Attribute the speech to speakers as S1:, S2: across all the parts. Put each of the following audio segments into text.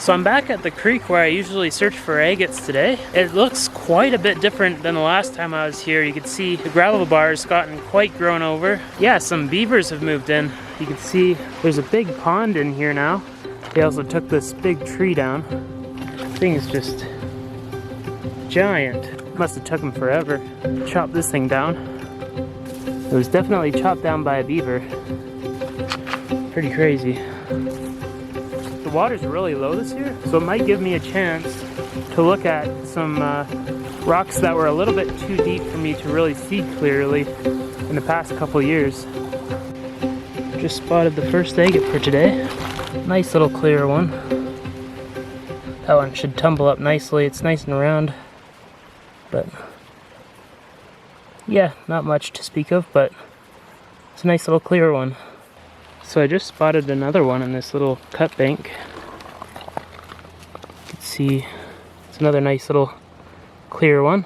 S1: So I'm back at the creek where I usually search for agates today. It looks quite a bit different than the last time I was here. You can see the gravel bar's gotten quite grown over. Yeah, some beavers have moved in. You can see there's a big pond in here now. They also took this big tree down. This thing is just giant. Must have took them forever to chop this thing down. It was definitely chopped down by a beaver. Pretty crazy. The water's really low this year, so it might give me a chance to look at some rocks that were a little bit too deep for me to really see clearly in the past couple years. Just spotted the first agate for today. Nice little clear one. That one should tumble up nicely. It's nice and round, but yeah, not much to speak of, but it's a nice little clear one. So I just spotted another one in this little cut bank. You can see it's another nice little clear one.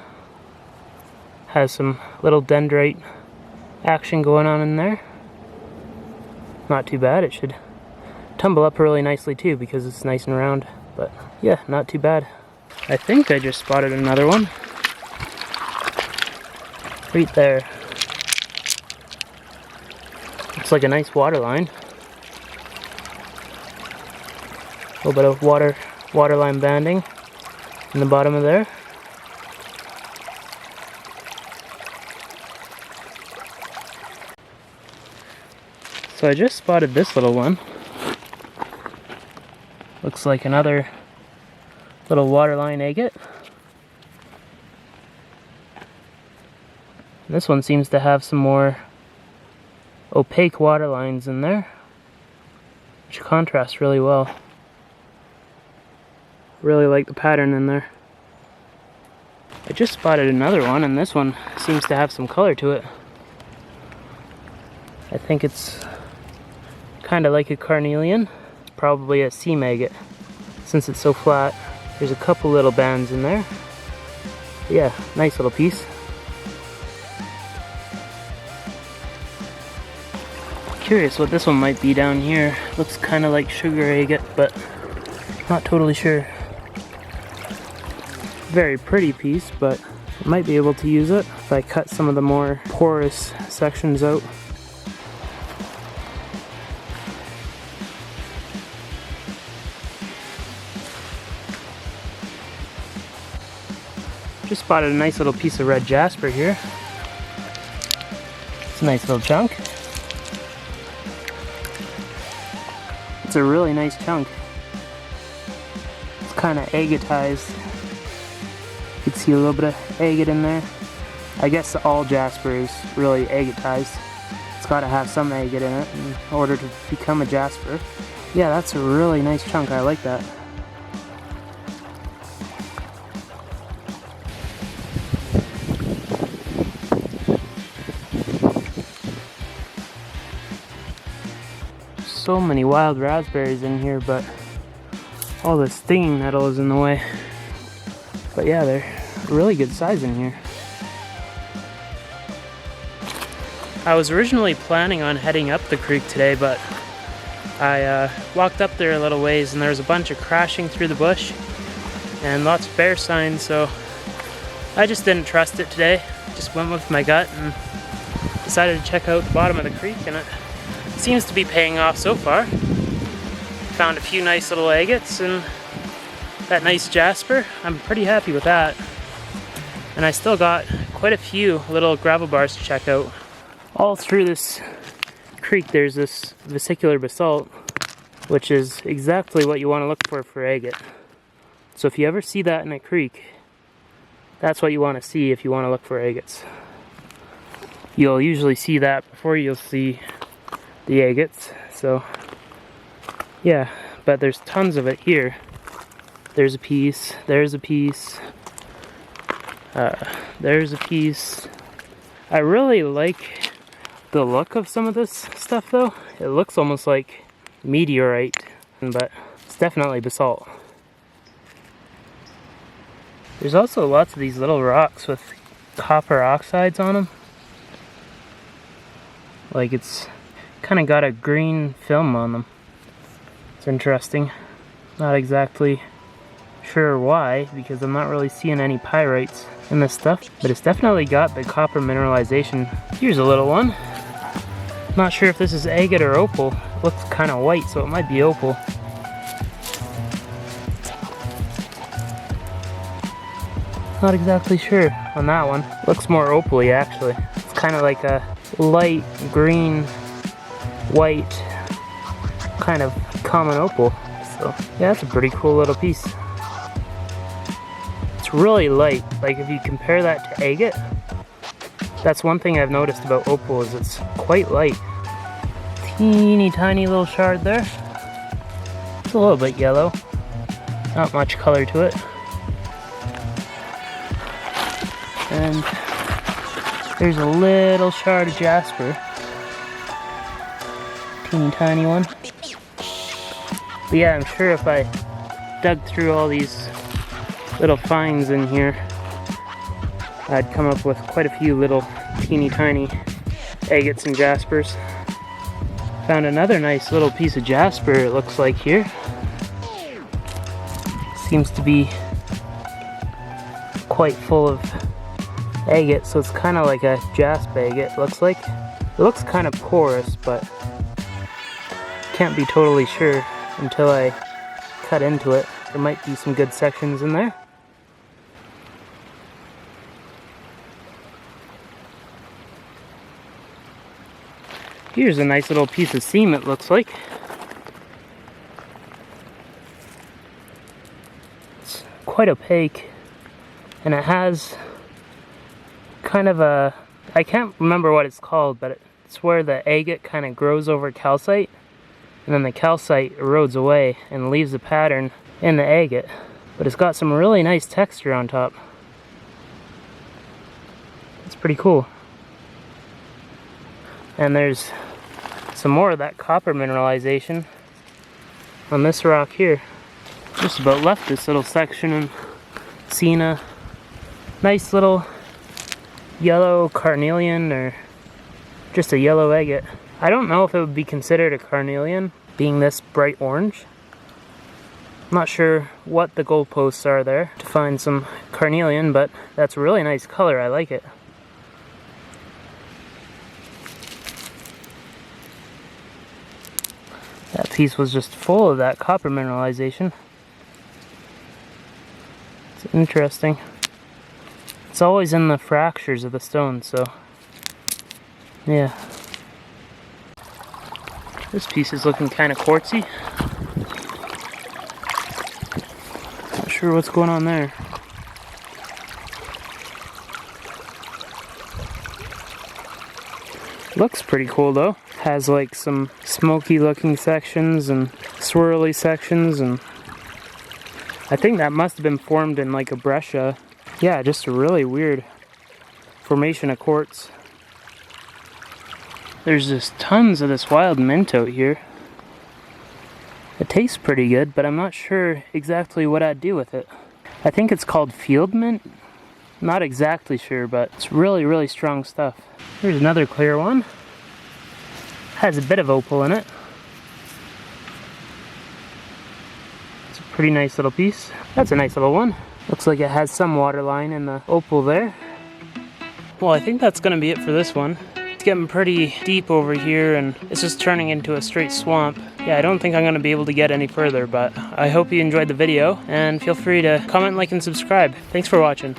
S1: Has some little dendrite action going on in there. Not too bad. It should tumble up really nicely too because it's nice and round. But yeah, not too bad. I think I just spotted another one. Right there. Looks like a nice water line. A little bit of water line banding in the bottom of there. So I just spotted this little one. Looks like another little waterline agate. This one seems to have some more opaque water lines in there, which contrast really well. Really like the pattern in there. I just spotted another one, and this one seems to have some color to it. I think it's kind of like a carnelian. It's probably a seam agate since it's so flat. There's a couple little bands in there. Yeah, nice little piece. Curious what this one might be down here. Looks kind of like sugar agate, but not totally sure. Very pretty piece, but I might be able to use it if I cut some of the more porous sections out. Just spotted a nice little piece of red jasper here. It's a nice little chunk. It's a really nice chunk. It's kind of agatized. You can see a little bit of agate in there. I guess all jasper is really agatized. It's got to have some agate in it in order to become a jasper. Yeah, that's a really nice chunk. I like that. So many wild raspberries in here, but all the stinging nettle is in the way. But yeah, they're really good size in here. I was originally planning on heading up the creek today, but I walked up there a little ways and there was a bunch of crashing through the bush and lots of bear signs, so I just didn't trust it today. Just went with my gut and decided to check out the bottom of the creek, and it seems to be paying off so far. Found a few nice little agates and that nice jasper. I'm pretty happy with that. And I still got quite a few little gravel bars to check out. All through this creek there's this vesicular basalt, which is exactly what you want to look for agate. So if you ever see that in a creek, that's what you want to see if you want to look for agates. You'll usually see that before you'll see the agates. So yeah, but there's tons of it here. There's a piece, there's a piece, there's a piece. I really like the look of some of this stuff though. It looks almost like meteorite, but it's definitely basalt. There's also lots of these little rocks with copper oxides on them. Like it's kind of got a green film on them. It's interesting. Not exactly sure why, because I'm not really seeing any pyrites in this stuff, but it's definitely got the copper mineralization. Here's a little one. Not sure if this is agate or opal. It looks kind of white, so it might be opal. Not exactly sure on that one. Looks more opal-y actually. It's kind of like a light green, white, kind of common opal. So yeah, that's a pretty cool little piece. It's really light. Like if you compare that to agate, that's one thing I've noticed about opal is it's quite light. Teeny tiny little shard there. It's a little bit yellow. Not much color to it. And there's a little shard of Jasper. Teeny tiny one. But yeah, I'm sure if I dug through all these little finds in here, I'd come up with quite a few little teeny tiny agates and jaspers. Found another nice little piece of jasper, it looks like here. Seems to be quite full of agate, so it's kind of like a jasper agate, looks like. It looks kind of porous, but can't be totally sure until I cut into it. There might be some good sections in there. Here's a nice little piece of seam, it looks like. It's quite opaque, and it has kind of a, I can't remember what it's called, but it's where the agate kind of grows over calcite, and then the calcite erodes away and leaves a pattern in the agate. But it's got some really nice texture on top. It's pretty cool. And there's some more of that copper mineralization on this rock here. Just about left this little section and seen a nice little yellow carnelian, or just a yellow agate. I don't know if it would be considered a carnelian, being this bright orange. I'm not sure what the goalposts are there to find some carnelian, but that's a really nice color, I like it. That piece was just full of that copper mineralization. It's interesting. It's always in the fractures of the stone, so yeah. This piece is looking kind of quartzy. Not sure what's going on there. Looks pretty cool though. Has like some smoky looking sections and swirly sections, and I think that must have been formed in like a breccia. Yeah, just a really weird formation of quartz. There's just tons of this wild mint out here. It tastes pretty good, but I'm not sure exactly what I'd do with it. I think it's called field mint. Not exactly sure, but it's really, really strong stuff. Here's another clear one. Has a bit of opal in it. It's a pretty nice little piece. That's a nice little one. Looks like it has some water line in the opal there. Well, I think that's gonna be it for this one. It's getting pretty deep over here and it's just turning into a straight swamp. Yeah, I don't think I'm gonna be able to get any further, but I hope you enjoyed the video and feel free to comment, like, and subscribe. Thanks for watching.